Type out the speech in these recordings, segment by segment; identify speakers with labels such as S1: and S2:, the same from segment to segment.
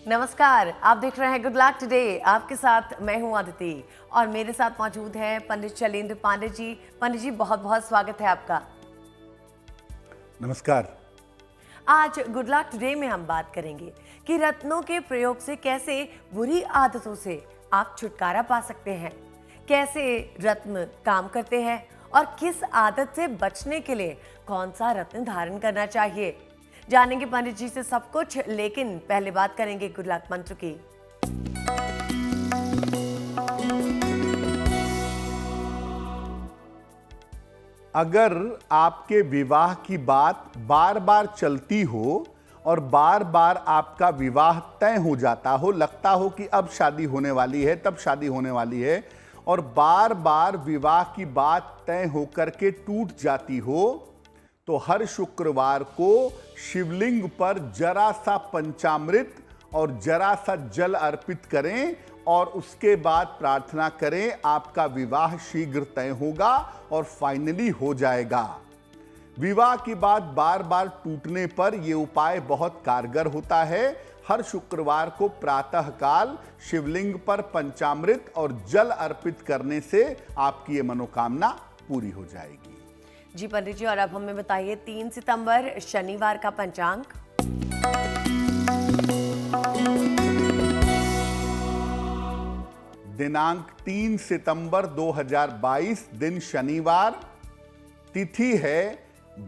S1: नमस्कार, आप देख रहे हैं गुड लक टुडे। आपके साथ मैं हूं अदिति और मेरे साथ मौजूद हैं पंडित शैलेंद्र पांडे जी। पंडित जी, बहुत बहुत स्वागत है आपका।
S2: नमस्कार।
S1: आज गुड लक टुडे में हम बात करेंगे कि रत्नों के प्रयोग से कैसे बुरी आदतों से आप छुटकारा पा सकते हैं, कैसे रत्न काम करते हैं और किस आदत से बचने के लिए कौन सा रत्न धारण करना चाहिए। जानेंगे पंडित जी से सब कुछ, लेकिन पहले बात करेंगे गुड लक मंत्र की।
S2: अगर आपके विवाह की बात बार बार चलती हो और बार बार आपका विवाह तय हो जाता हो, लगता हो कि अब शादी होने वाली है, तब शादी होने वाली है, और बार बार विवाह की बात तय होकर के टूट जाती हो, तो हर शुक्रवार को शिवलिंग पर जरा सा पंचामृत और जरा सा जल अर्पित करें और उसके बाद प्रार्थना करें, आपका विवाह शीघ्र तय होगा और फाइनली हो जाएगा। विवाह की बात बार बार टूटने पर यह उपाय बहुत कारगर होता है। हर शुक्रवार को प्रातःकाल शिवलिंग पर पंचामृत और जल अर्पित करने से आपकी ये मनोकामना पूरी हो जाएगी।
S1: जी पंडित जी, और अब हमें बताइए 3 सितंबर शनिवार का पंचांग।
S2: दिनांक 3 सितंबर 2022, दिन शनिवार, तिथि है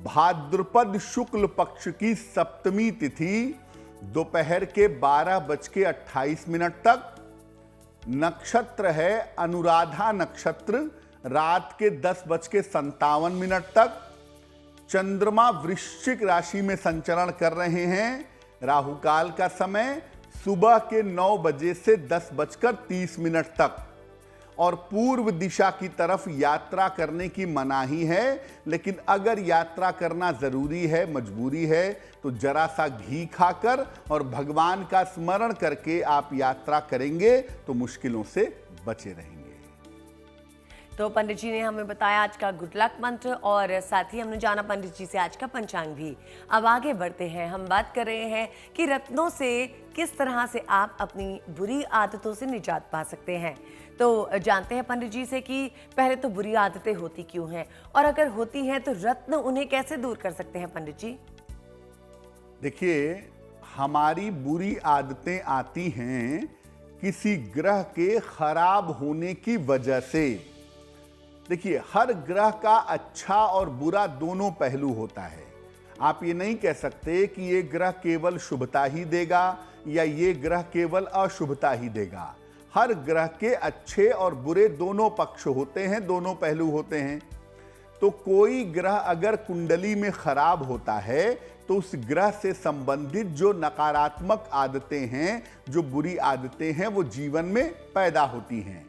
S2: भाद्रपद शुक्ल पक्ष की सप्तमी तिथि, दोपहर के 12:28 तक। नक्षत्र है अनुराधा नक्षत्र, रात के 10:57 तक। चंद्रमा वृश्चिक राशि में संचरण कर रहे हैं। राहु काल का समय सुबह के 9 बजे से 10:30 तक, और पूर्व दिशा की तरफ यात्रा करने की मनाही है, लेकिन अगर यात्रा करना जरूरी है, मजबूरी है, तो जरा सा घी खाकर और भगवान का स्मरण करके आप यात्रा करेंगे तो मुश्किलों से बचे रहेंगे।
S1: तो पंडित जी ने हमें बताया आज का गुड लक मंत्र और साथ ही हमने जाना पंडित जी से आज का पंचांग भी। अब आगे बढ़ते हैं, हम बात कर रहे हैं कि रत्नों से किस तरह से आप अपनी बुरी आदतों से निजात पा सकते हैं। तो जानते हैं पंडित जी से कि पहले तो बुरी आदतें होती क्यों हैं, और अगर होती हैं तो रत्न उन्हें कैसे दूर कर सकते हैं पंडित जी।
S2: देखिए, हमारी बुरी आदतें आती हैं किसी ग्रह के खराब होने की वजह से। देखिए, हर ग्रह का अच्छा और बुरा दोनों पहलू होता है। आप ये नहीं कह सकते कि ये ग्रह केवल शुभता ही देगा या ये ग्रह केवल अशुभता ही देगा। हर ग्रह के अच्छे और बुरे दोनों पक्ष होते हैं, दोनों पहलू होते हैं। तो कोई ग्रह अगर कुंडली में खराब होता है तो उस ग्रह से संबंधित जो नकारात्मक आदतें हैं, जो बुरी आदतें हैं, वो जीवन में पैदा होती हैं।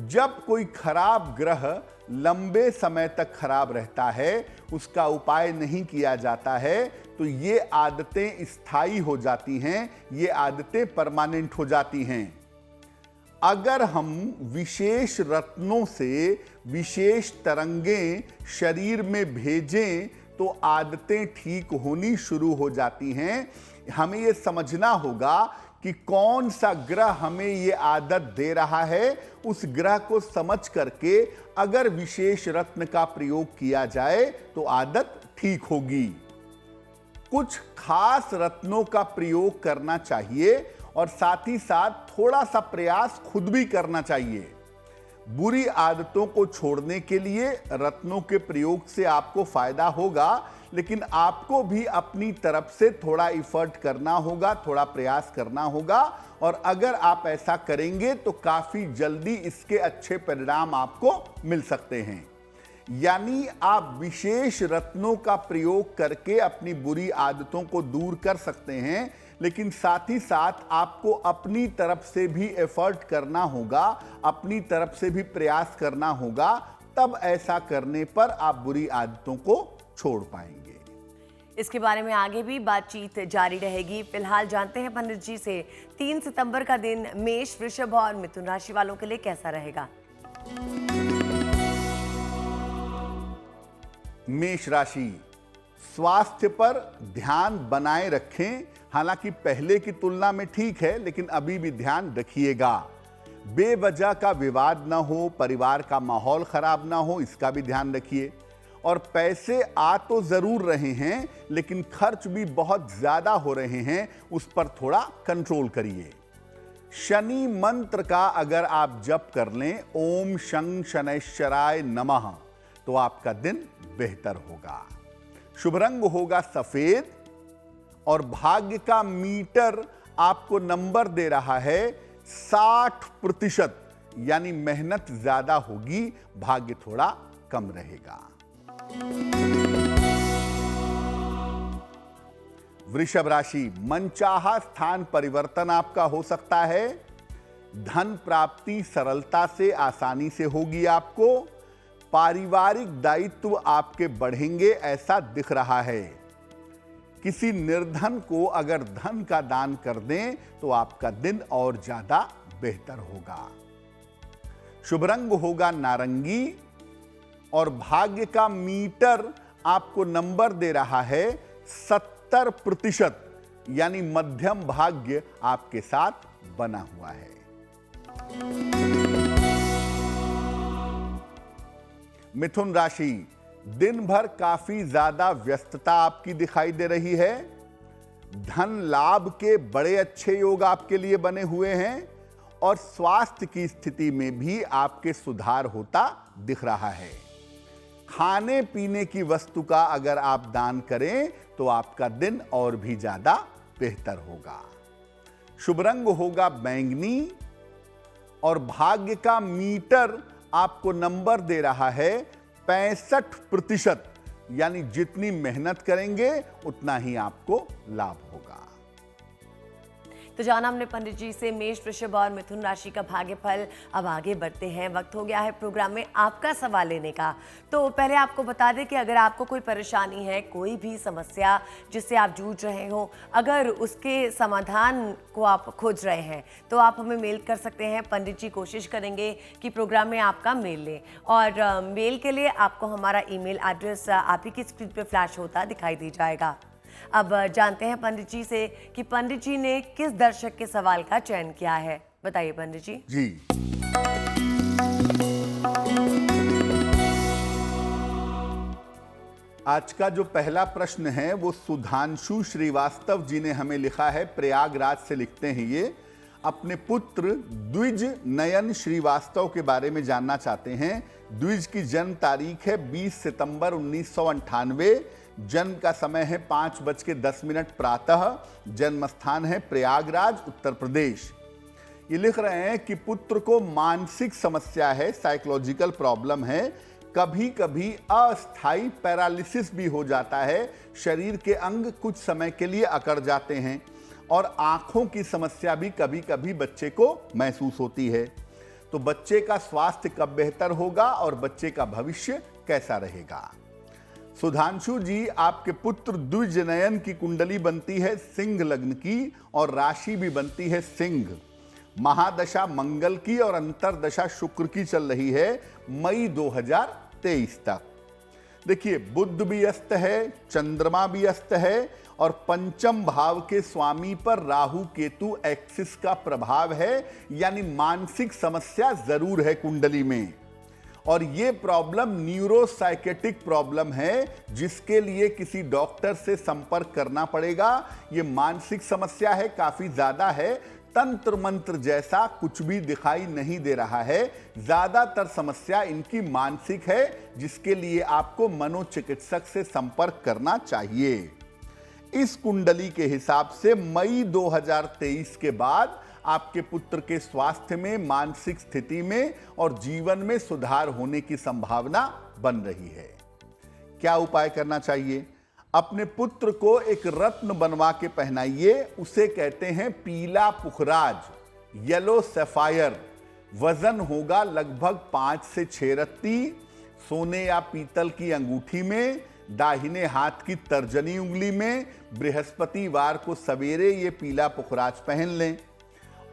S2: जब कोई खराब ग्रह लंबे समय तक खराब रहता है, उसका उपाय नहीं किया जाता है, तो ये आदतें स्थायी हो जाती हैं, ये आदतें परमानेंट हो जाती हैं। अगर हम विशेष रत्नों से विशेष तरंगें शरीर में भेजें तो आदतें ठीक होनी शुरू हो जाती हैं। हमें ये समझना होगा कि कौन सा ग्रह हमें ये आदत दे रहा है, उस ग्रह को समझ करके अगर विशेष रत्न का प्रयोग किया जाए तो आदत ठीक होगी। कुछ खास रत्नों का प्रयोग करना चाहिए और साथ ही साथ थोड़ा सा प्रयास खुद भी करना चाहिए। बुरी आदतों को छोड़ने के लिए रत्नों के प्रयोग से आपको फायदा होगा, लेकिन आपको भी अपनी तरफ से थोड़ा इफर्ट करना होगा, थोड़ा प्रयास करना होगा, और अगर आप ऐसा करेंगे तो काफी जल्दी इसके अच्छे परिणाम आपको मिल सकते हैं। यानी आप विशेष रत्नों का प्रयोग करके अपनी बुरी आदतों को दूर कर सकते हैं, लेकिन साथ ही साथ आपको अपनी तरफ से भी एफर्ट करना होगा, अपनी तरफ से भी प्रयास करना होगा, तब ऐसा करने पर आप बुरी आदतों को छोड़ पाएंगे।
S1: इसके बारे में आगे भी बातचीत जारी रहेगी। फिलहाल जानते हैं पंडित जी से 3 सितंबर का दिन मेष, वृषभ और मिथुन राशि वालों के लिए कैसा रहेगा।
S2: मेष राशि, स्वास्थ्य पर ध्यान बनाए रखें। हालांकि पहले की तुलना में ठीक है, लेकिन अभी भी ध्यान रखिएगा। बेवजह का विवाद ना हो, परिवार का माहौल खराब ना हो, इसका भी ध्यान रखिए। और पैसे आ तो जरूर रहे हैं, लेकिन खर्च भी बहुत ज्यादा हो रहे हैं, उस पर थोड़ा कंट्रोल करिए। शनि मंत्र का अगर आप जप कर लें, ओम शं शनैश्चराय नमः, तो आपका दिन बेहतर होगा। शुभ रंग होगा सफेद और भाग्य का मीटर आपको नंबर दे रहा है 60%, यानी मेहनत ज्यादा होगी, भाग्य थोड़ा कम रहेगा। वृषभ राशि, मनचाहा स्थान परिवर्तन आपका हो सकता है। धन प्राप्ति सरलता से, आसानी से होगी आपको। पारिवारिक दायित्व आपके बढ़ेंगे, ऐसा दिख रहा है। किसी निर्धन को अगर धन का दान कर दें तो आपका दिन और ज्यादा बेहतर होगा। शुभ रंग होगा नारंगी और भाग्य का मीटर आपको नंबर दे रहा है 70%, यानी मध्यम भाग्य आपके साथ बना हुआ है। मिथुन राशि, दिन भर काफी ज्यादा व्यस्तता आपकी दिखाई दे रही है। धन लाभ के बड़े अच्छे योग आपके लिए बने हुए हैं और स्वास्थ्य की स्थिति में भी आपके सुधार होता दिख रहा है। खाने पीने की वस्तु का अगर आप दान करें तो आपका दिन और भी ज्यादा बेहतर होगा। शुभ रंग होगा बैंगनी और भाग्य का मीटर आपको नंबर दे रहा है 65%, यानी जितनी मेहनत करेंगे उतना ही आपको लाभ होगा।
S1: तो जाना हमने पंडित जी से मेष, वृषभ और मिथुन राशि का भाग्यफल। अब आगे बढ़ते हैं, वक्त हो गया है प्रोग्राम में आपका सवाल लेने का। तो पहले आपको बता दें कि अगर आपको कोई परेशानी है, कोई भी समस्या जिससे आप जूझ रहे हो, अगर उसके समाधान को आप खोज रहे हैं तो आप हमें मेल कर सकते हैं। पंडित जी कोशिश करेंगे कि प्रोग्राम में आपका मेल लें, और मेल के लिए आपको हमारा ईमेल एड्रेस आप ही की स्क्रीन पर फ्लैश होता दिखाई दी जाएगा। अब जानते हैं पंडित जी से कि पंडित जी ने किस दर्शक के सवाल का चयन किया है। बताइए पंडित जी।
S2: जी, आज का जो पहला प्रश्न है वो सुधांशु श्रीवास्तव जी ने हमें लिखा है। प्रयागराज से लिखते हैं ये। अपने पुत्र द्विज नयन श्रीवास्तव के बारे में जानना चाहते हैं। द्विज की जन्म तारीख है 20 सितंबर 1998। जन्म का समय है 5:10 प्रातः। जन्म स्थान है प्रयागराज, उत्तर प्रदेश। ये लिख रहे हैं कि पुत्र को मानसिक समस्या है, साइकोलॉजिकल प्रॉब्लम है। कभी कभी अस्थायी पैरालिसिस भी हो जाता है। शरीर के अंग कुछ समय के लिए अकड़ जाते हैं और आंखों की समस्या भी कभी कभी बच्चे को महसूस होती है। तो बच्चे का स्वास्थ्य कब बेहतर होगा और बच्चे का भविष्य कैसा रहेगा? सुधांशु जी, आपके पुत्र द्विज नयन की कुंडली बनती है सिंह लग्न की और राशि भी बनती है सिंह। महादशा मंगल की और अंतरदशा शुक्र की चल रही है मई 2023 तक। देखिए, बुध भी अस्त है, चंद्रमा भी अस्त है और पंचम भाव के स्वामी पर राहु केतु एक्सिस का प्रभाव है, यानी मानसिक समस्या जरूर है कुंडली में। और ये प्रॉब्लम न्यूरोसाइकेटिक प्रॉब्लम है, जिसके लिए किसी डॉक्टर से संपर्क करना पड़ेगा। ये मानसिक समस्या है, काफी ज्यादा है। तंत्र मंत्र जैसा कुछ भी दिखाई नहीं दे रहा है। ज्यादातर समस्या इनकी मानसिक है, जिसके लिए आपको मनोचिकित्सक से संपर्क करना चाहिए। इस कुंडली के हिसाब से मई 2023 के बाद आपके पुत्र के स्वास्थ्य में, मानसिक स्थिति में और जीवन में सुधार होने की संभावना बन रही है। क्या उपाय करना चाहिए? अपने पुत्र को एक रत्न बनवा के पहनाइए। उसे कहते हैं पीला पुखराज, येलो सैफायर। वजन होगा लगभग 5 से 6 रत्ती। सोने या पीतल की अंगूठी में, दाहिने हाथ की तर्जनी उंगली में बृहस्पतिवार को सवेरे ये पीला पुखराज पहन लें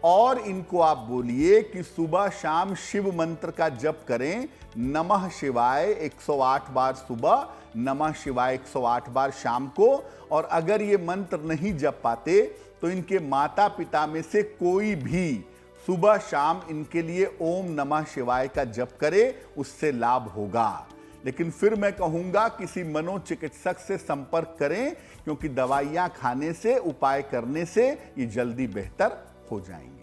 S2: और इनको आप बोलिए कि सुबह शाम शिव मंत्र का जप करें, नमः शिवाय 108 बार सुबह, नमः शिवाय 108 बार शाम को। और अगर ये मंत्र नहीं जप पाते तो इनके माता पिता में से कोई भी सुबह शाम इनके लिए ओम नमः शिवाय का जप करे, उससे लाभ होगा। लेकिन फिर मैं कहूंगा किसी मनोचिकित्सक से संपर्क करें, क्योंकि दवाइयां खाने से, उपाय करने से ये जल्दी बेहतर हो जाएंगे।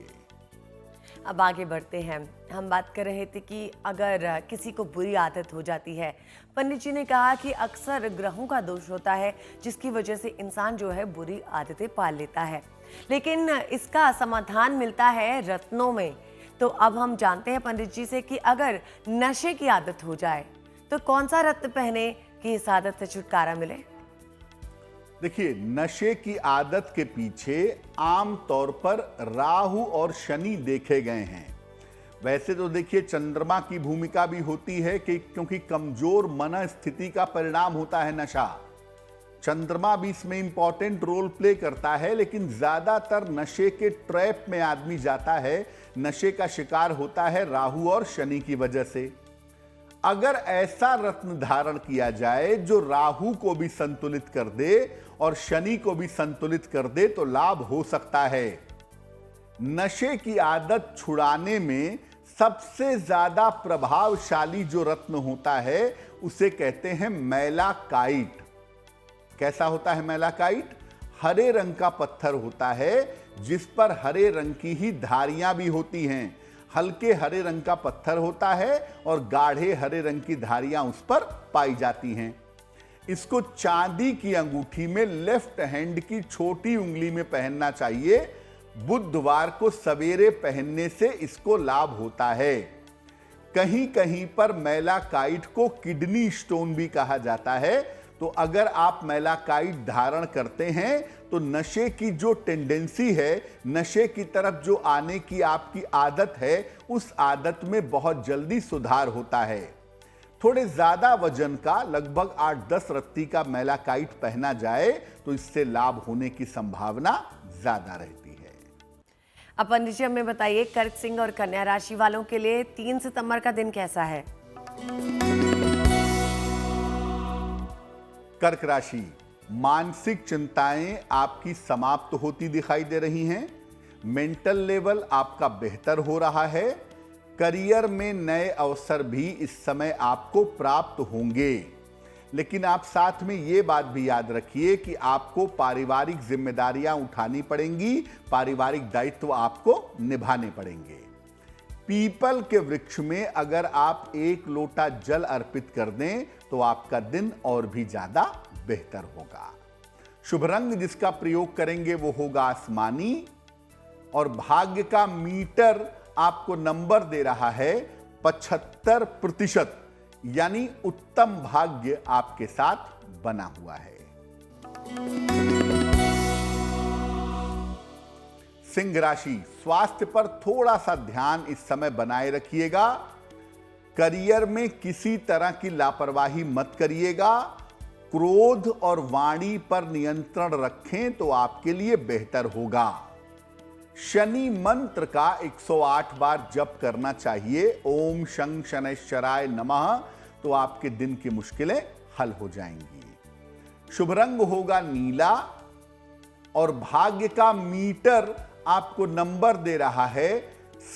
S1: अब आगे बढ़ते हैं। हम बात कर रहे थे कि अगर किसी को बुरी आदत हो जाती है, पंडित जी ने कहा कि अक्सर ग्रहों का दोष होता है जिसकी वजह से इंसान जो है बुरी आदतें पाल लेता है, लेकिन इसका समाधान मिलता है रत्नों में। तो अब हम जानते हैं पंडित जी से कि अगर नशे की आदत हो जाए तो कौन सा रत्न पहने कि इस आदत से छुटकारा मिले?
S2: देखिए, नशे की आदत के पीछे आमतौर पर राहु और शनि देखे गए हैं। वैसे तो देखिए चंद्रमा की भूमिका भी होती है कि क्योंकि कमजोर मन स्थिति का परिणाम होता है नशा, चंद्रमा भी इसमें इंपॉर्टेंट रोल प्ले करता है। लेकिन ज्यादातर नशे के ट्रैप में आदमी जाता है, नशे का शिकार होता है राहु और शनि की वजह से। अगर ऐसा रत्न धारण किया जाए जो राहु को भी संतुलित कर दे और शनि को भी संतुलित कर दे तो लाभ हो सकता है। नशे की आदत छुड़ाने में सबसे ज्यादा प्रभावशाली जो रत्न होता है उसे कहते हैं मैलाकाइट। कैसा होता है मैलाकाइट? हरे रंग का पत्थर होता है जिस पर हरे रंग की ही धारियां भी होती हैं। हल्के हरे रंग का पत्थर होता है और गाढ़े हरे रंग की धारियां उस पर पाई जाती हैं। इसको चांदी की अंगूठी में लेफ्ट हैंड की छोटी उंगली में पहनना चाहिए। बुधवार को सवेरे पहनने से इसको लाभ होता है। कहीं कहीं पर मैलाकाइट को किडनी स्टोन भी कहा जाता है। तो अगर आप मैलाकाइट धारण करते हैं तो नशे की जो टेंडेंसी है, नशे की तरफ जो आने की आपकी आदत है, उस आदत में बहुत जल्दी सुधार होता है। थोड़े ज्यादा वजन का लगभग 8-10 रत्ती का मैलाकाइट पहना जाए तो इससे लाभ होने की संभावना ज्यादा रहती है।
S1: अब पंडित जी हमें बताइए, कर्क, सिंह और कन्या राशि वालों के लिए 3 सितंबर का दिन कैसा है?
S2: कर्क राशि, मानसिक चिंताएं आपकी समाप्त होती दिखाई दे रही हैं। मेंटल लेवल आपका बेहतर हो रहा है। करियर में नए अवसर भी इस समय आपको प्राप्त होंगे। लेकिन आप साथ में यह बात भी याद रखिए कि आपको पारिवारिक जिम्मेदारियां उठानी पड़ेंगी, पारिवारिक दायित्व आपको निभाने पड़ेंगे। पीपल के वृक्ष में अगर आप 1 लोटा जल अर्पित कर दें तो आपका दिन और भी ज्यादा बेहतर होगा। शुभ रंग जिसका प्रयोग करेंगे वो होगा आसमानी। और भाग्य का मीटर आपको नंबर दे रहा है 75%, यानी उत्तम भाग्य आपके साथ बना हुआ है। सिंह राशि, स्वास्थ्य पर थोड़ा सा ध्यान इस समय बनाए रखिएगा। करियर में किसी तरह की लापरवाही मत करिएगा। क्रोध और वाणी पर नियंत्रण रखें तो आपके लिए बेहतर होगा। शनि मंत्र का 108 बार जप करना चाहिए, ओम शं शनैश्चराय नमः, तो आपके दिन की मुश्किलें हल हो जाएंगी। शुभ रंग होगा नीला। और भाग्य का मीटर आपको नंबर दे रहा है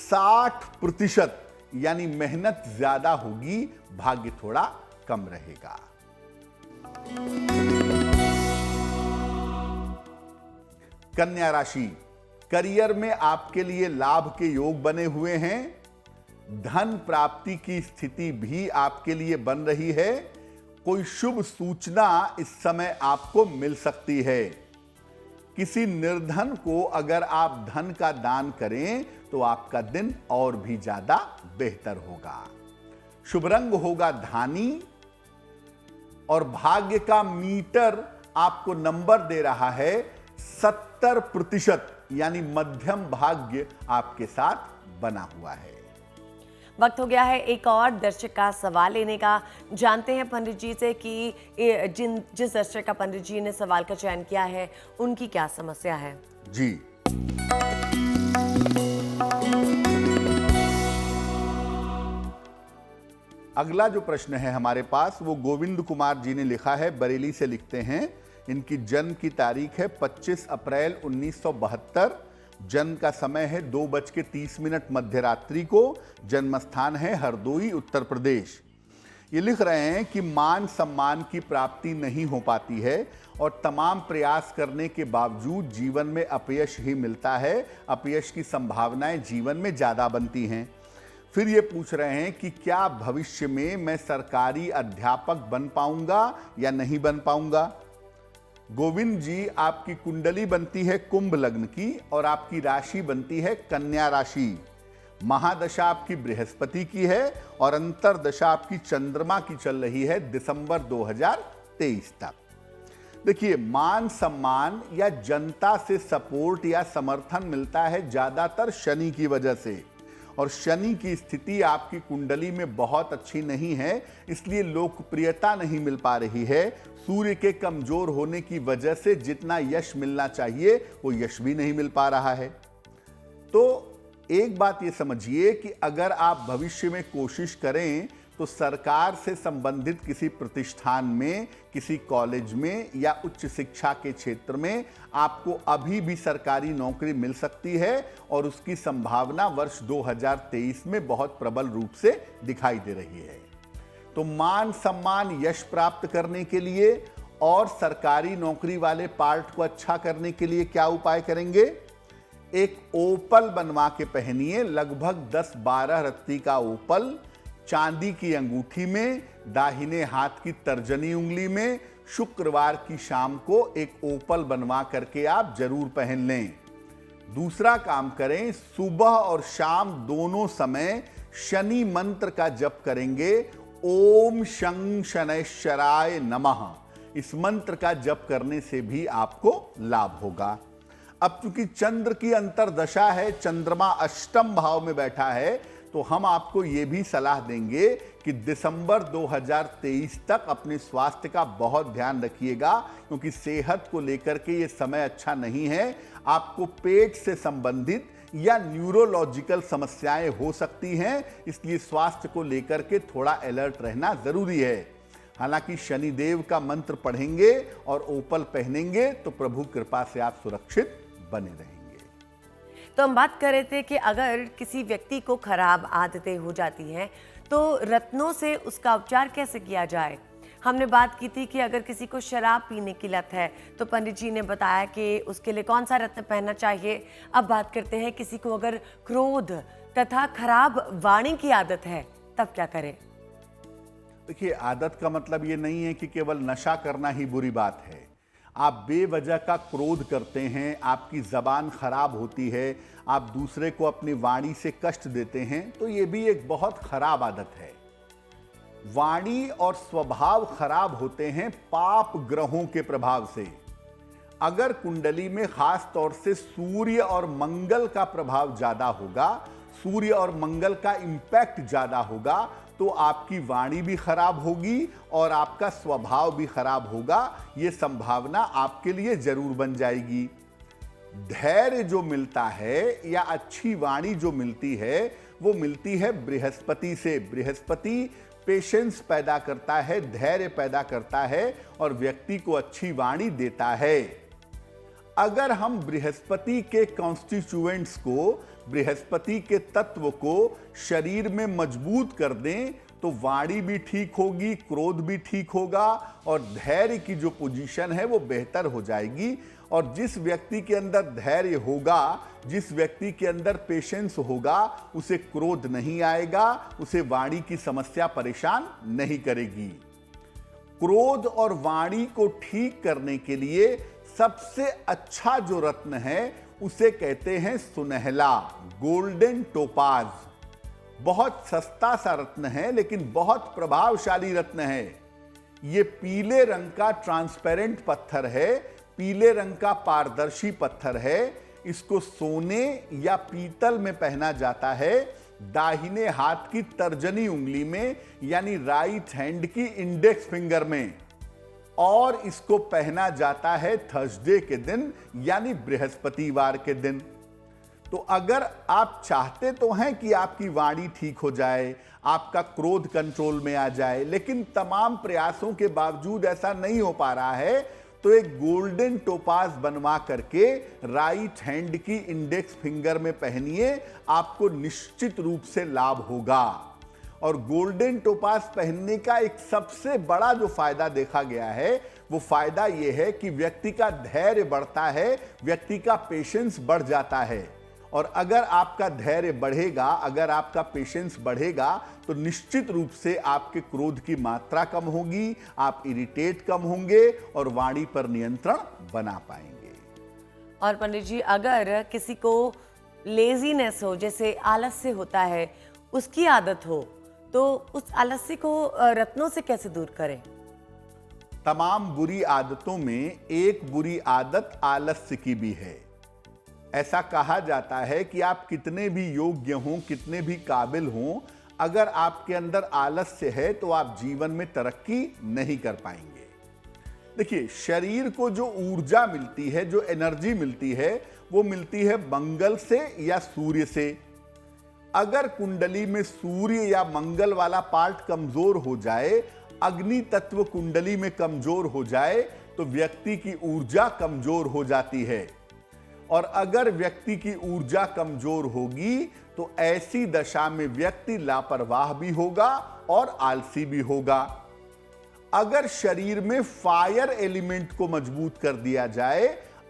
S2: 60%, यानी मेहनत ज्यादा होगी, भाग्य थोड़ा कम रहेगा। कन्या राशि, करियर में आपके लिए लाभ के योग बने हुए हैं। धन प्राप्ति की स्थिति भी आपके लिए बन रही है। कोई शुभ सूचना इस समय आपको मिल सकती है। किसी निर्धन को अगर आप धन का दान करें तो आपका दिन और भी ज्यादा बेहतर होगा। शुभ रंग होगा धानी। और भाग्य का मीटर आपको नंबर दे रहा है 70%, यानी मध्यम भाग्य आपके साथ बना हुआ है।
S1: वक्त हो गया है एक और दर्शक का सवाल लेने का। जानते हैं पंडित जी से कि जिस दर्शक का पंडित जी ने सवाल का चयन किया है उनकी क्या समस्या है।
S2: जी, अगला जो प्रश्न है हमारे पास वो गोविंद कुमार जी ने लिखा है, बरेली से लिखते हैं। इनकी जन्म की तारीख है 25 अप्रैल 1972। जन्म का समय है 2:30 मध्य रात्रि को। जन्म स्थान है हरदोई, उत्तर प्रदेश। ये लिख रहे हैं कि मान सम्मान की प्राप्ति नहीं हो पाती है और तमाम प्रयास करने के बावजूद जीवन में अपयश ही मिलता है। अपयश की संभावनाएं जीवन में ज़्यादा बनती हैं। फिर ये पूछ रहे हैं कि क्या भविष्य में मैं सरकारी अध्यापक बन पाऊंगा या नहीं बन पाऊंगा। गोविंद जी, आपकी कुंडली बनती है कुंभ लग्न की और आपकी राशि बनती है कन्या राशि। महादशा आपकी बृहस्पति की है और अंतरदशा आपकी चंद्रमा की चल रही है दिसंबर 2023 तक। देखिए, मान सम्मान या जनता से सपोर्ट या समर्थन मिलता है ज्यादातर शनि की वजह से, और शनि की स्थिति आपकी कुंडली में बहुत अच्छी नहीं है, इसलिए लोकप्रियता नहीं मिल पा रही है। सूर्य के कमजोर होने की वजह से जितना यश मिलना चाहिए वो यश भी नहीं मिल पा रहा है। तो एक बात ये समझिए कि अगर आप भविष्य में कोशिश करें तो सरकार से संबंधित किसी प्रतिष्ठान में, किसी कॉलेज में या उच्च शिक्षा के क्षेत्र में आपको अभी भी सरकारी नौकरी मिल सकती है और उसकी संभावना वर्ष 2023 में बहुत प्रबल रूप से दिखाई दे रही है। तो मान सम्मान, यश प्राप्त करने के लिए और सरकारी नौकरी वाले पार्ट को अच्छा करने के लिए क्या उपाय करेंगे? एक ओपल बनवा के पहनिए, लगभग 10-12 रत्ती का ओपल, चांदी की अंगूठी में, दाहिने हाथ की तर्जनी उंगली में। शुक्रवार की शाम को एक ओपल बनवा करके आप जरूर पहन लें। दूसरा काम करें, सुबह और शाम दोनों समय शनि मंत्र का जप करेंगे। ओम शं शनैश्चराय नमः। इस मंत्र का जप करने से भी आपको लाभ होगा। अब चूंकि चंद्र की अंतरदशा है, चंद्रमा अष्टम भाव में बैठा है, तो हम आपको यह भी सलाह देंगे कि दिसंबर 2023 तक अपने स्वास्थ्य का बहुत ध्यान रखिएगा, क्योंकि सेहत को लेकर के ये समय अच्छा नहीं है। आपको पेट से संबंधित या न्यूरोलॉजिकल समस्याएं हो सकती हैं, इसलिए स्वास्थ्य को लेकर के थोड़ा अलर्ट रहना जरूरी है। हालांकि शनिदेव का मंत्र पढ़ेंगे और ओपल पहनेंगे तो प्रभु कृपा से आप सुरक्षित बने रहेंगे।
S1: तो हम बात कर रहे थे कि अगर किसी व्यक्ति को खराब आदतें हो जाती हैं तो रत्नों से उसका उपचार कैसे किया जाए। हमने बात की थी कि अगर किसी को शराब पीने की लत है तो पंडित जी ने बताया कि उसके लिए कौन सा रत्न पहनना चाहिए। अब बात करते हैं किसी को अगर क्रोध तथा खराब वाणी की आदत है तब क्या करें।
S2: देखिए, आदत का मतलब ये नहीं है कि केवल नशा करना ही बुरी बात है। आप बेवजह का क्रोध करते हैं, आपकी जबान खराब होती है, आप दूसरे को अपनी वाणी से कष्ट देते हैं, तो ये भी एक बहुत खराब आदत है। वाणी और स्वभाव खराब होते हैं पाप ग्रहों के प्रभाव से। अगर कुंडली में खास तौर से सूर्य और मंगल का प्रभाव ज्यादा होगा, सूर्य और मंगल का इंपैक्ट ज्यादा होगा, तो आपकी वाणी भी खराब होगी और आपका स्वभाव भी खराब होगा। यह संभावना आपके लिए जरूर बन जाएगी। धैर्य जो मिलता है या अच्छी वाणी जो मिलती है वो मिलती है बृहस्पति से। बृहस्पति पेशेंस पैदा करता है, धैर्य पैदा करता है और व्यक्ति को अच्छी वाणी देता है। अगर हम बृहस्पति के कॉन्स्टिट्यूएंट्स को, बृहस्पति के तत्व को शरीर में मजबूत कर दें तो वाणी भी ठीक होगी, क्रोध भी ठीक होगा और धैर्य की जो पोजीशन है वो बेहतर हो जाएगी। और जिस व्यक्ति के अंदर धैर्य होगा, जिस व्यक्ति के अंदर पेशेंस होगा, उसे क्रोध नहीं आएगा, उसे वाणी की समस्या परेशान नहीं करेगी। क्रोध और वाणी को ठीक करने के लिए सबसे अच्छा जो रत्न है उसे कहते हैं सुनहला, गोल्डन टोपाज। बहुत सस्ता सा रत्न है लेकिन बहुत प्रभावशाली रत्न है। ये पीले रंग का ट्रांसपेरेंट पत्थर है, पीले रंग का पारदर्शी पत्थर है। इसको सोने या पीतल में पहना जाता है, दाहिने हाथ की तर्जनी उंगली में यानी राइट हैंड की इंडेक्स फिंगर में, और इसको पहना जाता है थर्सडे के दिन यानी बृहस्पतिवार के दिन। तो अगर आप चाहते तो हैं कि आपकी वाणी ठीक हो जाए, आपका क्रोध कंट्रोल में आ जाए, लेकिन तमाम प्रयासों के बावजूद ऐसा नहीं हो पा रहा है, तो एक गोल्डन टोपाज बनवा करके राइट हैंड की इंडेक्स फिंगर में पहनिए, आपको निश्चित रूप से लाभ होगा। और गोल्डन टोपाज पहनने का एक सबसे बड़ा जो फायदा देखा गया है, वो फायदा ये है कि व्यक्ति का धैर्य बढ़ता है, व्यक्ति का पेशेंस बढ़ जाता है। और अगर आपका धैर्य बढ़ेगा, अगर आपका पेशेंस बढ़ेगा, तो निश्चित रूप से आपके क्रोध की मात्रा कम होगी, आप इरिटेट कम होंगे और वाणी पर नियंत्रण बना पाएंगे।
S1: और पंडित जी, अगर किसी को लेजीनेस हो, जैसे आलस्य होता है, उसकी आदत हो, तो उस आलस्य को रत्नों से कैसे दूर करें?
S2: तमाम बुरी आदतों में एक बुरी आदत आलस्य की भी है। ऐसा कहा जाता है कि आप कितने भी योग्य हों, कितने भी काबिल हों, अगर आपके अंदर आलस्य है तो आप जीवन में तरक्की नहीं कर पाएंगे। देखिए, शरीर को जो ऊर्जा मिलती है, जो एनर्जी मिलती है, वो मिलती है मंगल से या सूर्य से। अगर कुंडली में सूर्य या मंगल वाला पार्ट कमजोर हो जाए, अग्नि तत्व कुंडली में कमजोर हो जाए, तो व्यक्ति की ऊर्जा कमजोर हो जाती है। और अगर व्यक्ति की ऊर्जा कमजोर होगी, तो ऐसी दशा में व्यक्ति लापरवाह भी होगा और आलसी भी होगा। अगर शरीर में फायर एलिमेंट को मजबूत कर दिया जाए,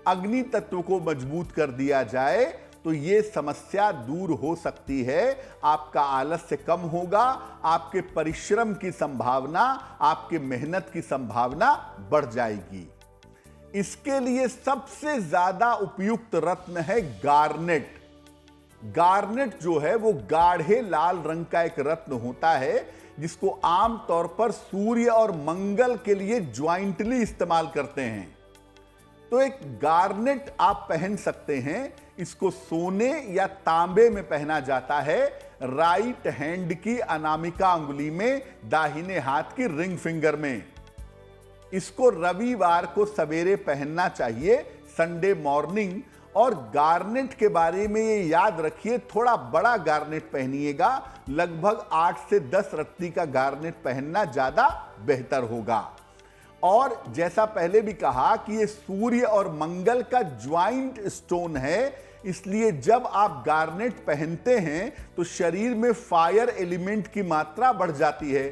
S2: अग्नि तत्व को मजबूत कर दिया जाए, तो यह समस्या दूर हो सकती है। आपका आलस्य कम होगा, आपके परिश्रम की संभावना, आपके मेहनत की संभावना बढ़ जाएगी। इसके लिए सबसे ज्यादा उपयुक्त रत्न है गार्नेट। गार्नेट जो है वो गाढ़े लाल रंग का एक रत्न होता है, जिसको आमतौर पर सूर्य और मंगल के लिए ज्वाइंटली इस्तेमाल करते हैं। तो एक गार्नेट आप पहन सकते हैं। इसको सोने या तांबे में पहना जाता है, राइट हैंड की अनामिका अंगुली में, दाहिने हाथ की रिंग फिंगर में। इसको रविवार को सवेरे पहनना चाहिए, संडे मॉर्निंग। और गार्नेट के बारे में ये याद रखिए, थोड़ा बड़ा गार्नेट पहनिएगा। लगभग 8 से 10 रत्ती का गार्नेट पहनना ज्यादा बेहतर होगा। और जैसा पहले भी कहा कि ये सूर्य और मंगल का ज्वाइंट स्टोन है, इसलिए जब आप गार्नेट पहनते हैं तो शरीर में फायर एलिमेंट की मात्रा बढ़ जाती है।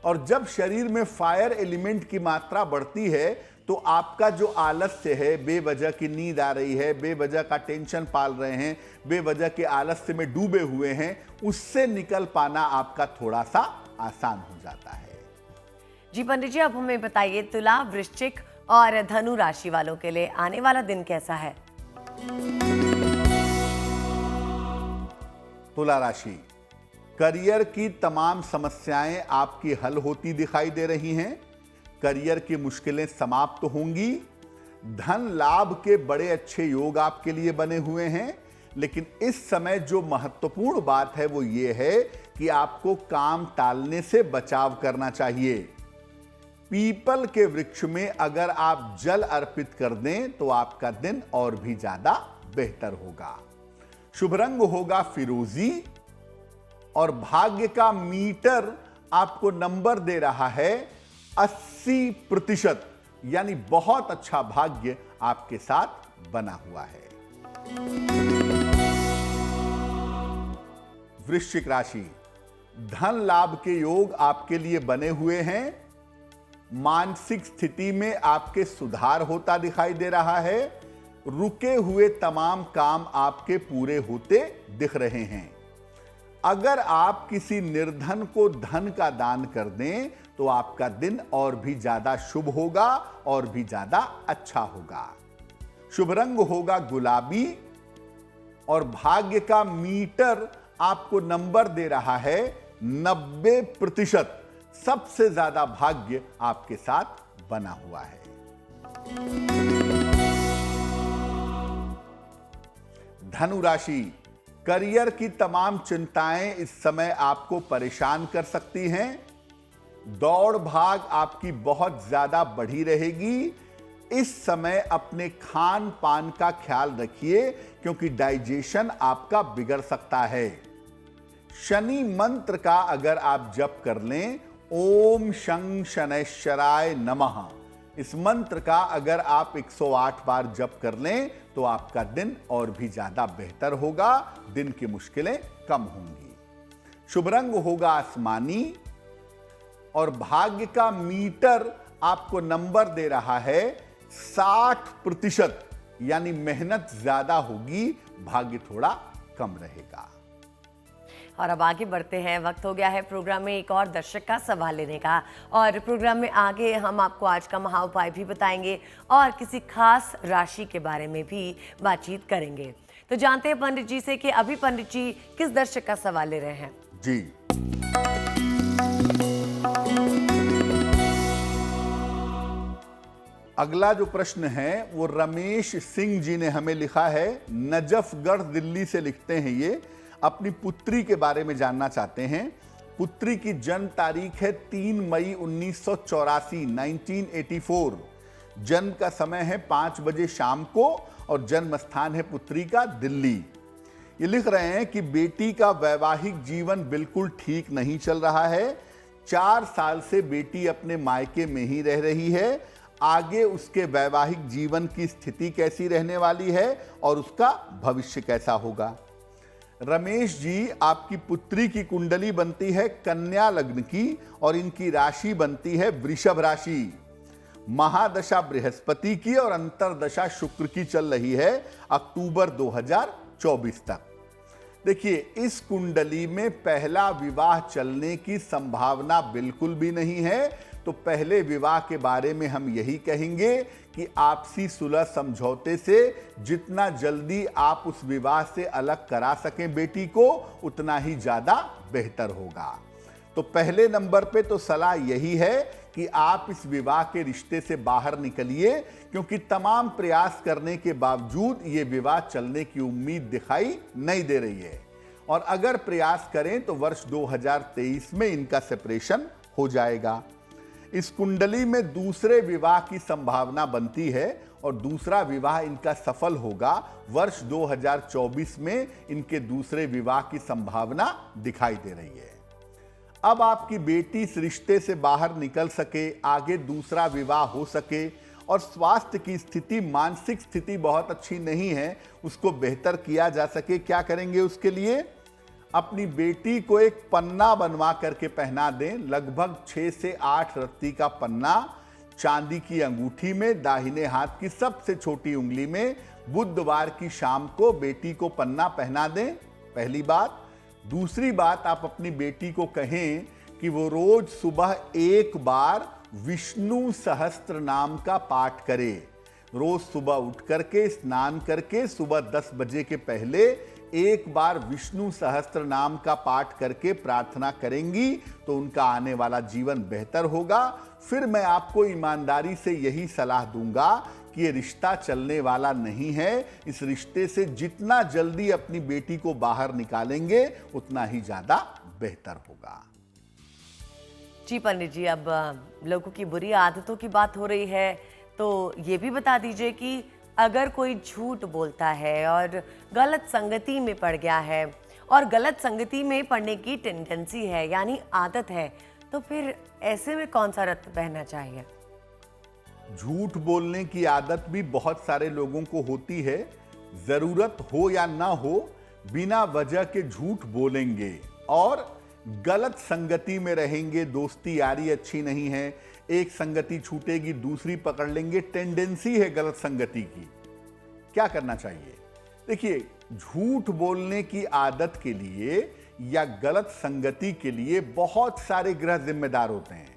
S2: और जब शरीर में फायर एलिमेंट की मात्रा बढ़ती है, तो आपका जो आलस्य है, बेवजह की नींद आ रही है, बेवजह का टेंशन पाल रहे हैं, बेवजह के आलस्य में डूबे हुए हैं, उससे निकल पाना आपका थोड़ा सा आसान हो जाता है।
S1: जी पंडित जी, अब हमें बताइए, तुला, वृश्चिक और धनु राशि वालों के लिए आने वाला दिन कैसा है?
S2: तुला राशि, करियर की तमाम समस्याएं आपकी हल होती दिखाई दे रही हैं। करियर की मुश्किलें समाप्त होंगी। धन लाभ के बड़े अच्छे योग आपके लिए बने हुए हैं। लेकिन इस समय जो महत्वपूर्ण बात है वो ये है कि आपको काम टालने से बचाव करना चाहिए। पीपल के वृक्ष में अगर आप जल अर्पित कर दें तो आपका दिन और भी ज्यादा बेहतर होगा। शुभ रंग होगा फिरोजी और भाग्य का मीटर आपको नंबर दे रहा है 80%, यानी बहुत अच्छा भाग्य आपके साथ बना हुआ है। वृश्चिक राशि, धन लाभ के योग आपके लिए बने हुए हैं। मानसिक स्थिति में आपके सुधार होता दिखाई दे रहा है। रुके हुए तमाम काम आपके पूरे होते दिख रहे हैं। अगर आप किसी निर्धन को धन का दान कर दें तो आपका दिन और भी ज्यादा शुभ होगा और भी ज्यादा अच्छा होगा। शुभ रंग होगा गुलाबी और भाग्य का मीटर आपको नंबर दे रहा है 90%। सबसे ज्यादा भाग्य आपके साथ बना हुआ है। धनु राशि, करियर की तमाम चिंताएं इस समय आपको परेशान कर सकती हैं। दौड़ भाग आपकी बहुत ज्यादा बढ़ी रहेगी। इस समय अपने खान पान का ख्याल रखिए क्योंकि डाइजेशन आपका बिगड़ सकता है। शनि मंत्र का अगर आप जप कर लें, ओम शं शनैश्चराय नमः, इस मंत्र का अगर आप 108 बार जप कर लें तो आपका दिन और भी ज्यादा बेहतर होगा, दिन की मुश्किलें कम होंगी। शुभ रंग होगा आसमानी और भाग्य का मीटर आपको नंबर दे रहा है 60%, यानी मेहनत ज्यादा होगी, भाग्य थोड़ा कम रहेगा।
S1: और अब आगे बढ़ते हैं, वक्त हो गया है प्रोग्राम में एक और दर्शक का सवाल लेने का। और प्रोग्राम में आगे हम आपको आज का महा उपाय भी बताएंगे और किसी खास राशि के बारे में भी बातचीत करेंगे। तो जानते हैं पंडित जी से कि अभी पंडित जी किस दर्शक का सवाल ले रहे हैं।
S2: जी, अगला जो प्रश्न है वो रमेश सिंह जी ने हमें लिखा है, नजफगढ़ दिल्ली से लिखते हैं। ये अपनी पुत्री के बारे में जानना चाहते हैं। पुत्री की जन्म तारीख है 3 मई 1984, 1984। जन्म का समय है 5 बजे शाम को और जन्म स्थान है पुत्री का दिल्ली। ये लिख रहे हैं कि बेटी का वैवाहिक जीवन बिल्कुल ठीक नहीं चल रहा है। 4 साल से बेटी अपने मायके में ही रह रही है। आगे उसके वैवाहिक जीवन की स्थिति कैसी रहने वाली है और उसका भविष्य कैसा होगा। रमेश जी, आपकी पुत्री की कुंडली बनती है कन्या लग्न की और इनकी राशि बनती है वृषभ राशि। महादशा बृहस्पति की और अंतरदशा शुक्र की चल रही है अक्टूबर 2024 तक। देखिए, इस कुंडली में पहला विवाह चलने की संभावना बिल्कुल भी नहीं है। तो पहले विवाह के बारे में हम यही कहेंगे कि आपसी सुलह समझौते से जितना जल्दी आप उस विवाह से अलग करा सकें बेटी को, उतना ही ज्यादा बेहतर होगा। तो पहले नंबर पे तो सलाह यही है कि आप इस विवाह के रिश्ते से बाहर निकलिए, क्योंकि तमाम प्रयास करने के बावजूद ये विवाह चलने की उम्मीद दिखाई नहीं दे रही है। और अगर प्रयास करें तो वर्ष 2023 में इनका सेपरेशन हो जाएगा। इस कुंडली में दूसरे विवाह की संभावना बनती है और दूसरा विवाह इनका सफल होगा। वर्ष 2024 में इनके दूसरे विवाह की संभावना दिखाई दे रही है। अब आपकी बेटी इस रिश्ते से बाहर निकल सके, आगे दूसरा विवाह हो सके और स्वास्थ्य की स्थिति, मानसिक स्थिति बहुत अच्छी नहीं है, उसको बेहतर किया जा सके, क्या करेंगे उसके लिए? अपनी बेटी को एक पन्ना बनवा करके पहना दें, लगभग 6 से 8 रत्ती का पन्ना, चांदी की अंगूठी में, दाहिने हाथ की सबसे छोटी उंगली में। बुधवार की शाम को बेटी को पन्ना पहना दें, पहली बात। दूसरी बात, आप अपनी बेटी को कहें कि वो रोज सुबह एक बार विष्णु सहस्त्र नाम का पाठ करे। रोज सुबह उठ करके स्नान करके सुबह 10 बजे के पहले एक बार विष्णु सहस्त्र नाम का पाठ करके प्रार्थना करेंगी तो उनका आने वाला जीवन बेहतर होगा। फिर मैं आपको ईमानदारी से यही सलाह दूंगा कि ये रिश्ता चलने वाला नहीं है। इस रिश्ते से जितना जल्दी अपनी बेटी को बाहर निकालेंगे उतना ही ज्यादा बेहतर होगा।
S1: जी पंडित जी, अब लोगों की बुरी आदतों की बात हो रही है, तो ये भी बता दीजिए कि अगर कोई झूठ बोलता है और गलत संगति में पड़ गया है और गलत संगति में पड़ने की टेंडेंसी है, यानी आदत है, तो फिर ऐसे में कौन सा रत्न पहनना चाहिए?
S2: झूठ बोलने की आदत भी बहुत सारे लोगों को होती है। जरूरत हो या ना हो, बिना वजह के झूठ बोलेंगे और गलत संगति में रहेंगे। दोस्ती यारी अच्छी नहीं है, एक संगति छूटेगी दूसरी पकड़ लेंगे, टेंडेंसी है गलत संगति की। क्या करना चाहिए? देखिए, झूठ बोलने की आदत के लिए या गलत संगति के लिए बहुत सारे ग्रह जिम्मेदार होते हैं।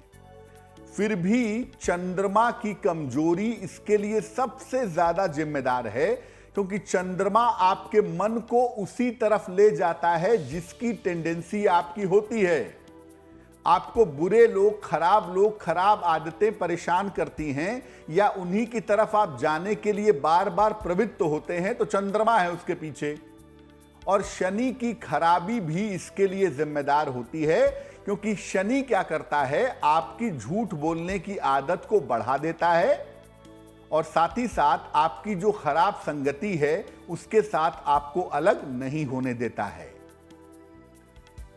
S2: फिर भी चंद्रमा की कमजोरी इसके लिए सबसे ज्यादा जिम्मेदार है, क्योंकि चंद्रमा आपके मन को उसी तरफ ले जाता है जिसकी टेंडेंसी आपकी होती है। आपको बुरे लोग, खराब आदतें परेशान करती हैं या उन्हीं की तरफ आप जाने के लिए बार बार प्रवृत्त होते हैं, तो चंद्रमा है उसके पीछे। और शनि की खराबी भी इसके लिए जिम्मेदार होती है, क्योंकि शनि क्या करता है, आपकी झूठ बोलने की आदत को बढ़ा देता है और साथ ही साथ आपकी जो खराब संगति है उसके साथ आपको अलग नहीं होने देता है।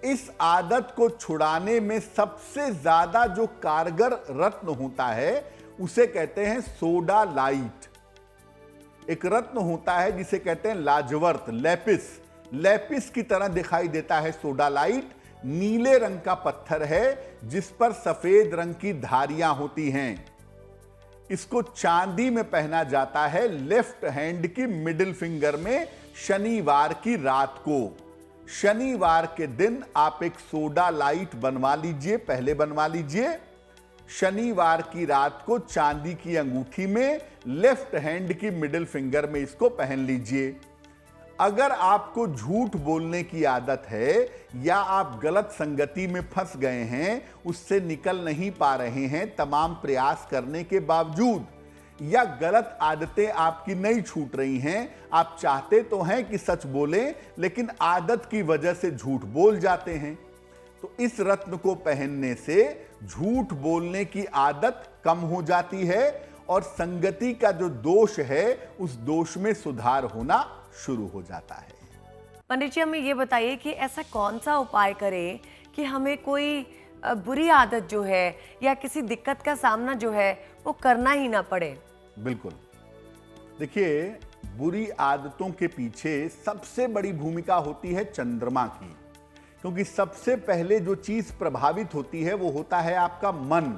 S2: इस आदत को छुड़ाने में सबसे ज्यादा जो कारगर रत्न होता है उसे कहते हैं सोडा लाइट। एक रत्न होता है जिसे कहते हैं लाजवर्त, लेपिस। लेपिस की तरह दिखाई देता है सोडा लाइट। नीले रंग का पत्थर है जिस पर सफेद रंग की धारियां होती हैं। इसको चांदी में पहना जाता है लेफ्ट हैंड की मिडिल फिंगर में शनिवार की रात को। शनिवार के दिन आप एक सोडा लाइट बनवा लीजिए, पहले बनवा लीजिए। शनिवार की रात को चांदी की अंगूठी में लेफ्ट हैंड की मिडिल फिंगर में इसको पहन लीजिए। अगर आपको झूठ बोलने की आदत है या आप गलत संगति में फंस गए हैं, उससे निकल नहीं पा रहे हैं तमाम प्रयास करने के बावजूद, या गलत आदतें आपकी नहीं छूट रही हैं, आप चाहते तो हैं कि सच बोलें लेकिन आदत की वजह से झूठ बोल जाते हैं, तो इस रत्न को पहनने से झूठ बोलने की आदत कम हो जाती है और संगति का जो दोष है उस दोष में सुधार होना शुरू हो जाता है।
S1: पंडित जी, हमें ये बताइए कि ऐसा कौन सा उपाय करें कि हमें कोई बुरी आदत जो है या किसी दिक्कत का सामना जो है वो करना ही ना पड़े।
S2: बिल्कुल, देखिए बुरी आदतों के पीछे सबसे बड़ी भूमिका होती है चंद्रमा की, क्योंकि सबसे पहले जो चीज प्रभावित होती है वो होता है आपका मन।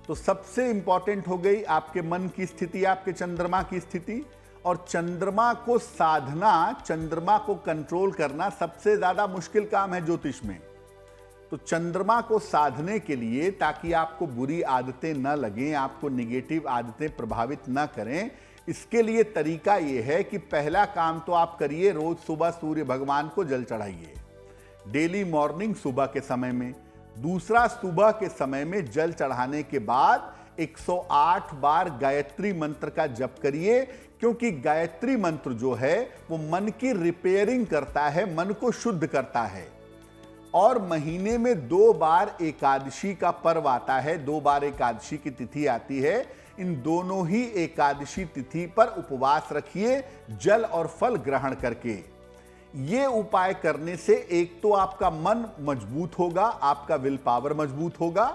S2: तो सबसे इंपॉर्टेंट हो गई आपके मन की स्थिति, आपके चंद्रमा की स्थिति, और चंद्रमा को साधना, चंद्रमा को कंट्रोल करना सबसे ज्यादा मुश्किल काम है ज्योतिष में। तो चंद्रमा को साधने के लिए, ताकि आपको बुरी आदतें न लगें, आपको निगेटिव आदतें प्रभावित न करें, इसके लिए तरीका यह है कि पहला काम तो आप करिए, रोज सुबह सूर्य भगवान को जल चढ़ाइए, डेली मॉर्निंग सुबह के समय में। दूसरा, सुबह के समय में जल चढ़ाने के बाद 108 बार गायत्री मंत्र का जप करिए, क्योंकि गायत्री मंत्र जो है वो मन की रिपेयरिंग करता है, मन को शुद्ध करता है। और महीने में 2 बार एकादशी का पर्व आता है, 2 बार एकादशी की तिथि आती है। इन दोनों ही एकादशी तिथि पर उपवास रखिए, जल और फल ग्रहण करके। ये उपाय करने से एक तो आपका मन मजबूत होगा, आपका विल पावर मजबूत होगा,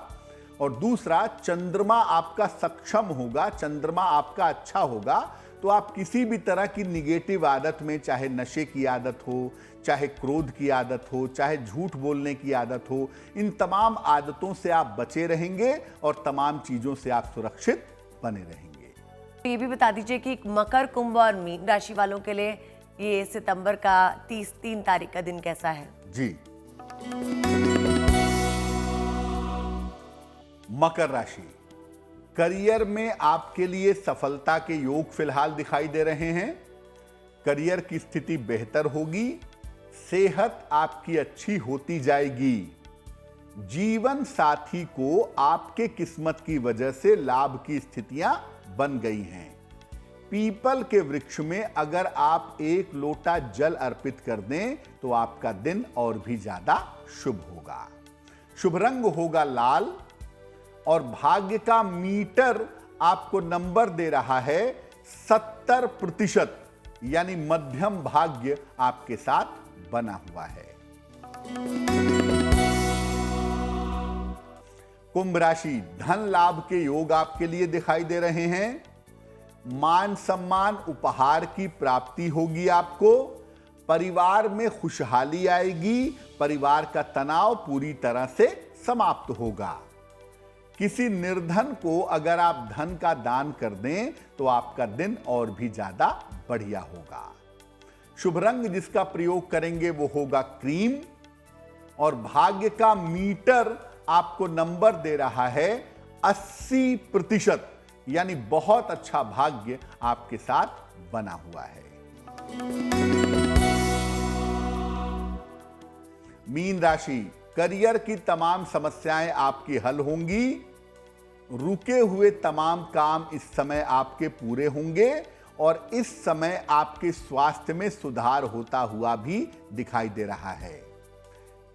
S2: और दूसरा चंद्रमा आपका सक्षम होगा, चंद्रमा आपका अच्छा होगा, तो आप किसी भी तरह की निगेटिव आदत में, चाहे नशे की आदत हो, चाहे क्रोध की आदत हो, चाहे झूठ बोलने की आदत हो, इन तमाम आदतों से आप बचे रहेंगे और तमाम चीजों से आप सुरक्षित बने रहेंगे।
S1: ये भी बता दीजिए कि मकर, कुंभ और मीन राशि वालों के लिए ये सितंबर का 3 तारीख का दिन कैसा है?
S2: जी, मकर राशि, करियर में आपके लिए सफलता के योग फिलहाल दिखाई दे रहे हैं। करियर की स्थिति बेहतर होगी, सेहत आपकी अच्छी होती जाएगी। जीवन साथी को आपके किस्मत की वजह से लाभ की स्थितियां बन गई हैं। पीपल के वृक्ष में अगर आप 1 लोटा जल अर्पित कर दें तो आपका दिन और भी ज्यादा शुभ होगा। शुभ रंग होगा लाल, और भाग्य का मीटर आपको नंबर दे रहा है 70%, यानी मध्यम भाग्य आपके साथ बना हुआ है। कुंभ राशि, धन लाभ के योग आपके लिए दिखाई दे रहे हैं। मान सम्मान, उपहार की प्राप्ति होगी आपको। परिवार में खुशहाली आएगी, परिवार का तनाव पूरी तरह से समाप्त होगा। किसी निर्धन को अगर आप धन का दान कर दें तो आपका दिन और भी ज्यादा बढ़िया होगा। शुभ रंग जिसका प्रयोग करेंगे वो होगा क्रीम, और भाग्य का मीटर आपको नंबर दे रहा है 80%, यानी बहुत अच्छा भाग्य आपके साथ बना हुआ है। मीन राशि, करियर की तमाम समस्याएं आपकी हल होंगी। रुके हुए तमाम काम इस समय आपके पूरे होंगे, और इस समय आपके स्वास्थ्य में सुधार होता हुआ भी दिखाई दे रहा है।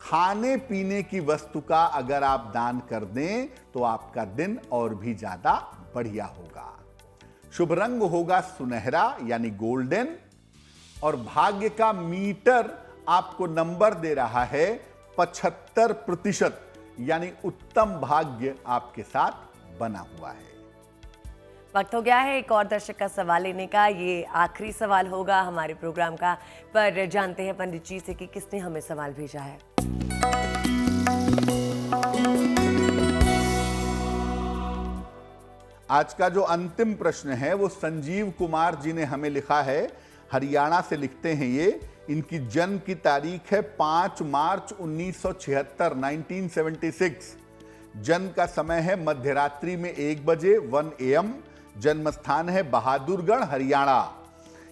S2: खाने पीने की वस्तु का अगर आप दान कर दें तो आपका दिन और भी ज्यादा बढ़िया होगा। शुभ रंग होगा सुनहरा यानी गोल्डन, और भाग्य का मीटर आपको नंबर दे रहा है 75%, यानी उत्तम भाग्य आपके साथ बना हुआ है।
S1: वक्त हो गया है एक और दर्शक का सवाल लेने का। ये आखिरी सवाल होगा हमारे प्रोग्राम का, पर जानते हैं पंडित जी से कि किसने हमें सवाल भेजा है।
S2: आज का जो अंतिम प्रश्न है वो संजीव कुमार जी ने हमें लिखा है। हरियाणा से लिखते हैं ये। इनकी जन्म की तारीख है 5 मार्च 1976, 1976। जन्म का समय है मध्यरात्रि में 1 बजे 1 AM। जन्म स्थान है बहादुरगढ़, हरियाणा।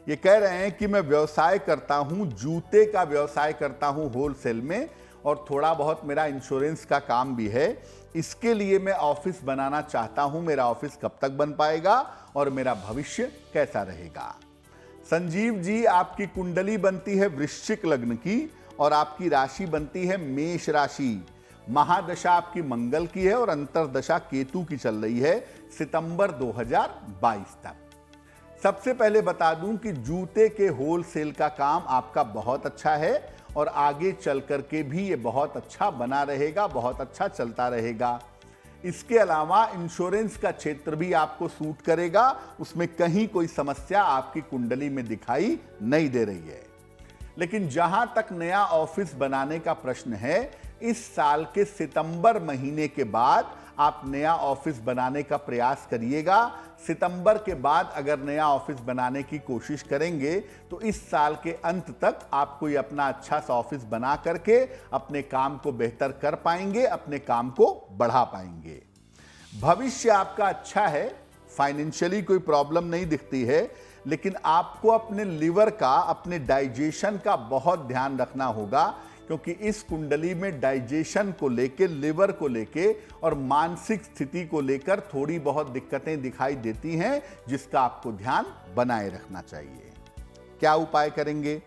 S2: ये कह रहे हैं कि मैं व्यवसाय करता हूं, जूते का व्यवसाय करता हूं होलसेल में, और थोड़ा बहुत मेरा इंश्योरेंस का काम भी है। इसके लिए मैं ऑफिस बनाना चाहता हूं। मेरा ऑफिस कब तक बन पाएगा और मेरा भविष्य कैसा रहेगा? संजीव जी, आपकी कुंडली बनती है वृश्चिक लग्न की और आपकी राशि बनती है मेष राशि। महादशा आपकी मंगल की है और अंतरदशा केतु की चल रही है सितंबर 2022 तक। सबसे पहले बता दूं कि जूते के होलसेल का काम आपका बहुत अच्छा है और आगे चल करके भी ये बहुत अच्छा बना रहेगा, बहुत अच्छा चलता रहेगा। इसके अलावा इंश्योरेंस का क्षेत्र भी आपको सूट करेगा, उसमें कहीं कोई समस्या आपकी कुंडली में दिखाई नहीं दे रही है। लेकिन जहां तक नया ऑफिस बनाने का प्रश्न है, इस साल के सितंबर महीने के बाद आप नया ऑफिस बनाने का प्रयास करिएगा। सितंबर के बाद अगर नया ऑफिस बनाने की कोशिश करेंगे तो इस साल के अंत तक आप कोई अपना अच्छा सा ऑफिस बना करके अपने काम को बेहतर कर पाएंगे, अपने काम को बढ़ा पाएंगे। भविष्य आपका अच्छा है, फाइनेंशियली कोई प्रॉब्लम नहीं दिखती है, लेकिन आपको अपने लिवर का, अपने डाइजेशन का बहुत ध्यान रखना होगा, क्योंकि इस कुंडली में डाइजेशन को लेके, लिवर को लेके और मानसिक स्थिति को लेकर थोड़ी बहुत दिक्कतें दिखाई देती हैं, जिसका आपको ध्यान बनाए रखना चाहिए। क्या उपाय करेंगे?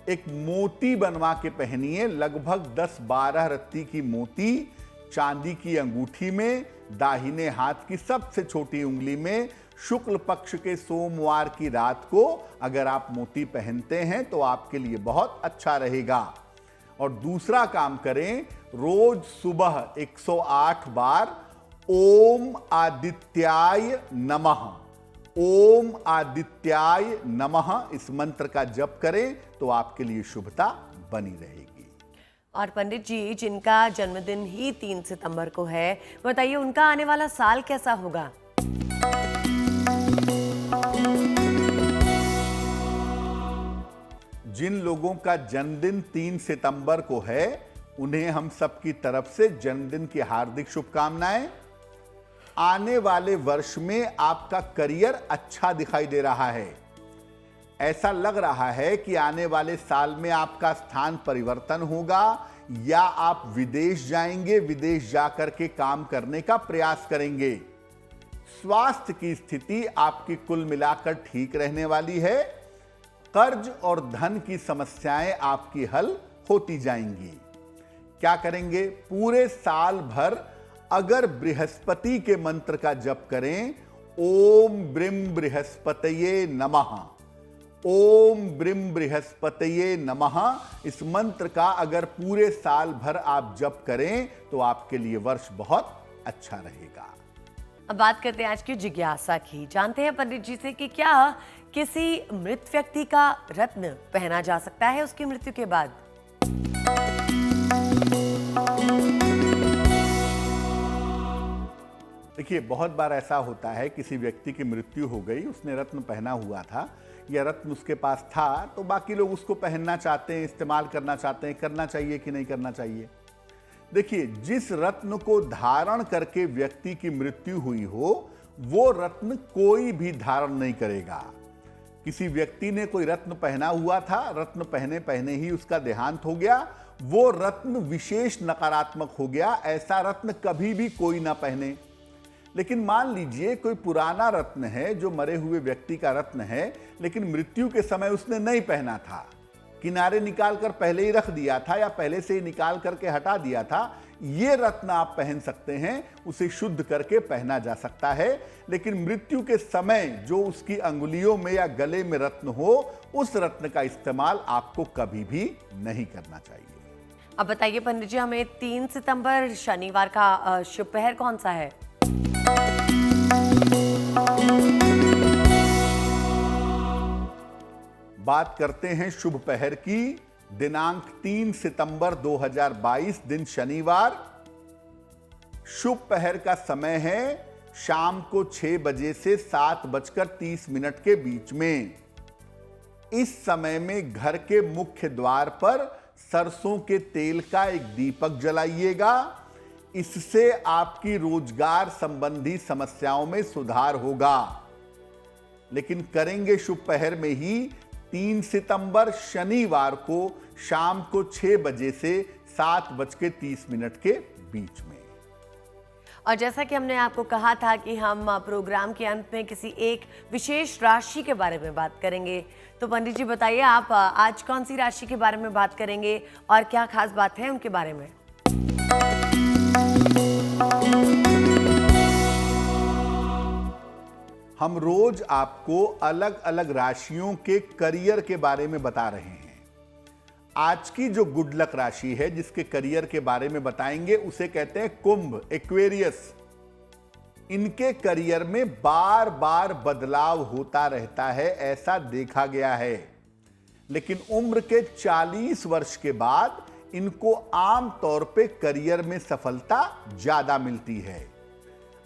S2: एक मोती बनवा के पहनिए, लगभग 10-12 रत्ती की मोती चांदी की अंगूठी में, दाहिने हाथ की सबसे छोटी उंगली में, शुक्ल पक्ष के सोमवार की रात को अगर आप मोती पहनते हैं तो आपके लिए बहुत अच्छा रहेगा। और दूसरा काम करें, रोज सुबह 108 बार ओम आदित्याय नमः, ओम आदित्याय नमः इस मंत्र का जप करें तो आपके लिए शुभता बनी रहेगी।
S1: और पंडित जी, जिनका जन्मदिन ही 3 सितंबर को है, बताइए उनका आने वाला साल कैसा होगा?
S2: जिन लोगों का जन्मदिन 3 सितंबर को है, उन्हें हम सबकी तरफ से जन्मदिन की हार्दिक शुभकामनाएं। आने वाले वर्ष में आपका करियर अच्छा दिखाई दे रहा है। ऐसा लग रहा है कि आने वाले साल में आपका स्थान परिवर्तन होगा या आप विदेश जाएंगे, विदेश जाकर के काम करने का प्रयास करेंगे। स्वास्थ्य की स्थिति आपकी कुल मिलाकर ठीक रहने वाली है। कर्ज और धन की समस्याएं आपकी हल होती जाएंगी। क्या करेंगे? पूरे साल भर अगर बृहस्पति के मंत्र का जप करें, ओम ब्रीम बृहस्पतये नमः, ओम ब्रीम बृहस्पतये नमः, इस मंत्र का अगर पूरे साल भर आप जप करें तो आपके लिए वर्ष बहुत अच्छा रहेगा।
S1: अब बात करते हैं आज की जिज्ञासा की। जानते हैं पंडित जी से कि क्या किसी मृत व्यक्ति का रत्न पहना जा सकता है उसकी मृत्यु के बाद?
S2: देखिए, बहुत बार ऐसा होता है, किसी व्यक्ति की मृत्यु हो गई, उसने रत्न पहना हुआ था या रत्न उसके पास था, तो बाकी लोग उसको पहनना चाहते हैं, इस्तेमाल करना चाहते हैं। करना चाहिए कि नहीं करना चाहिए? देखिए, जिस रत्न को धारण करके व्यक्ति की मृत्यु हुई हो, वो रत्न कोई भी धारण नहीं करेगा। किसी व्यक्ति ने कोई रत्न पहना हुआ था, रत्न पहने पहने ही उसका देहांत हो गया, वो रत्न विशेष नकारात्मक हो गया। ऐसा रत्न कभी भी कोई ना पहने। लेकिन मान लीजिए कोई पुराना रत्न है, जो मरे हुए व्यक्ति का रत्न है, लेकिन मृत्यु के समय उसने नहीं पहना था, किनारे निकाल कर पहले ही रख दिया था या पहले से ही निकाल करके हटा दिया था, ये रत्न आप पहन सकते हैं, उसे शुद्ध करके पहना जा सकता है। लेकिन मृत्यु के समय जो उसकी अंगुलियों में या गले में रत्न हो, उस रत्न का इस्तेमाल आपको कभी भी नहीं करना चाहिए।
S1: अब बताइए पंडित जी, हमें 3 सितंबर शनिवार का शुभ पहर कौन सा है?
S2: बात करते हैं शुभ पहर की। दिनांक 3 सितंबर 2022 दिन शनिवार। शुभ पहर का समय है शाम को 6 बजे से 7:30 के बीच में। इस समय में घर के मुख्य द्वार पर सरसों के तेल का एक दीपक जलाइएगा। इससे आपकी रोजगार संबंधी समस्याओं में सुधार होगा। लेकिन करेंगे शुभ पहर में ही 3 सितंबर शनिवार को शाम को 6 बजे से 7:30 के बीच में।
S1: और जैसा कि हमने आपको कहा था कि हम प्रोग्राम के अंत में किसी एक विशेष राशि के बारे में बात करेंगे, तो पंडित जी बताइए, आप आज कौन सी राशि के बारे में बात करेंगे और क्या खास बात है उनके बारे में?
S2: हम रोज आपको अलग अलग राशियों के करियर के बारे में बता रहे हैं। आज की जो गुड लक राशि है, जिसके करियर के बारे में बताएंगे, उसे कहते हैं कुंभ, एक्वेरियस। इनके करियर में बार बार बदलाव होता रहता है, ऐसा देखा गया है। लेकिन उम्र के 40 वर्ष के बाद इनको आम तौर पे करियर में सफलता ज्यादा मिलती है।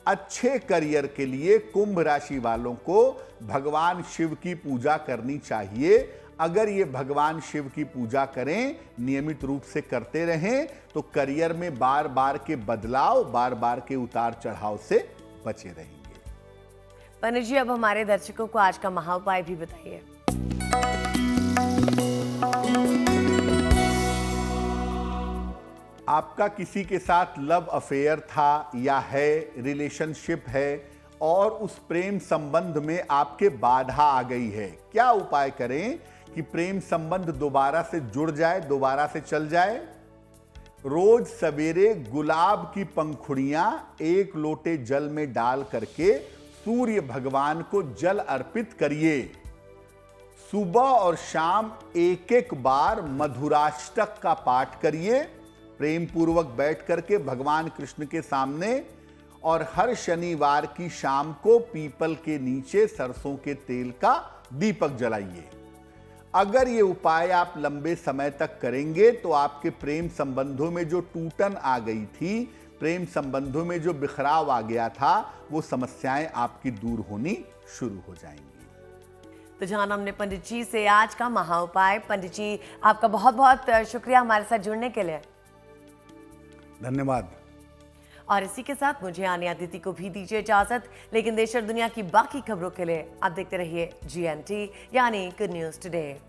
S2: अच्छे करियर के लिए कुंभ राशि वालों को भगवान शिव की पूजा करनी चाहिए। अगर ये भगवान शिव की पूजा करें, नियमित रूप से करते रहें, तो करियर में बार बार के बदलाव, बार बार के उतार चढ़ाव से बचे रहेंगे।
S1: पंडित जी, अब हमारे दर्शकों को आज का महाउपाय भी बताइए।
S2: आपका किसी के साथ लव अफेयर था या है, रिलेशनशिप है, और उस प्रेम संबंध में आपके बाधा आ गई है। क्या उपाय करें कि प्रेम संबंध दोबारा से जुड़ जाए, दोबारा से चल जाए? रोज सवेरे गुलाब की पंखुड़ियां 1 लोटे जल में डाल करके सूर्य भगवान को जल अर्पित करिए। सुबह और शाम 1-1 बार मधुराष्टक का पाठ करिए, प्रेम पूर्वक बैठ करके भगवान कृष्ण के सामने। और हर शनिवार की शाम को पीपल के नीचे सरसों के तेल का दीपक जलाइए। अगर ये उपाय आप लंबे समय तक करेंगे तो आपके प्रेम संबंधों में जो टूटन आ गई थी, प्रेम संबंधों में जो बिखराव आ गया था, वो समस्याएं आपकी दूर होनी शुरू हो जाएंगी।
S1: तो जाना हमने पंडित जी से आज का महाउपाय। पंडित जी, आपका बहुत बहुत शुक्रिया हमारे साथ जुड़ने के लिए।
S2: धन्यवाद।
S1: और इसी के साथ मुझे आने अदिति को भी दीजिए इजाजत। लेकिन देश और दुनिया की बाकी खबरों के लिए आप देखते रहिए GNT, यानी गुड न्यूज टुडे।